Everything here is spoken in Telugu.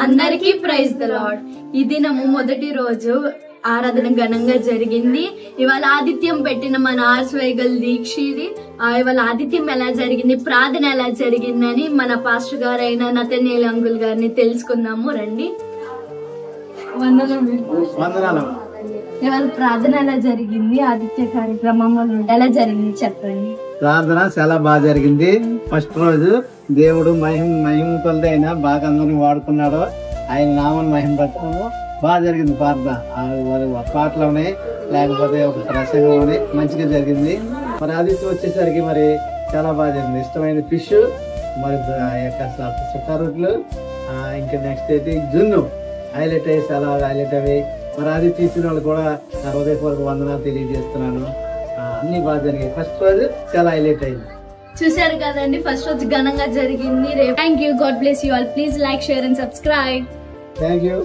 అందరికీ ప్రైజ్ ద లార్డ్. ఈ దినము మొదటి రోజు ఆరాధన ఘనంగా జరిగింది. ఇవాళ ఆదిత్యం పెట్టిన మన ఆర్స్వైగల్ దీక్షిది. ఇవాళ ఆదిత్యం ఎలా జరిగింది, ప్రార్థన ఎలా జరిగిందని మన పాస్టర్ గారు అయిన నతనేల్ అంకుల్ గారిని తెలుసుకుందాము రండి. ఇవాళ ప్రార్థన ఎలా జరిగింది, ఆదిత్య కార్యక్రమంలో ఎలా జరిగింది చెప్పండి. ప్రార్థన చాలా బాగా జరిగింది. ఫస్ట్ రోజు దేవుడు మహిమతోనే అయినా బాగా అందరిని వాడుకున్నాడు. ఆయన నామని మహిమపరచడము బాగా జరిగింది. ప్రార్థన పాటలోనే లేకపోతే ఒక ప్రసంగంలోనే మంచిగా జరిగింది. మరి ఆదిత్యం వచ్చేసరికి మరి చాలా బాగా జరిగింది. ఇష్టమైన ఫిష్, మరి సుఖారుట్లు, ఇంకా నెక్స్ట్ అయితే జున్ను హైలైట్ అయ్యి చాలా హైలైట్ అవి. మరి ఆదిత్య ఇచ్చిన వాళ్ళు కూడా హృదయపూర్వక వందనాలు తెలియజేస్తున్నాను. అన్ని బాగా జరిగాయి. ఫస్ట్ రోజు చాలా హైలైట్ అయింది. చూశారు కదండి, ఫస్ట్ రోజు ఘనంగా జరిగింది. Thank you. God bless you all. Please like, share and subscribe. Thank you.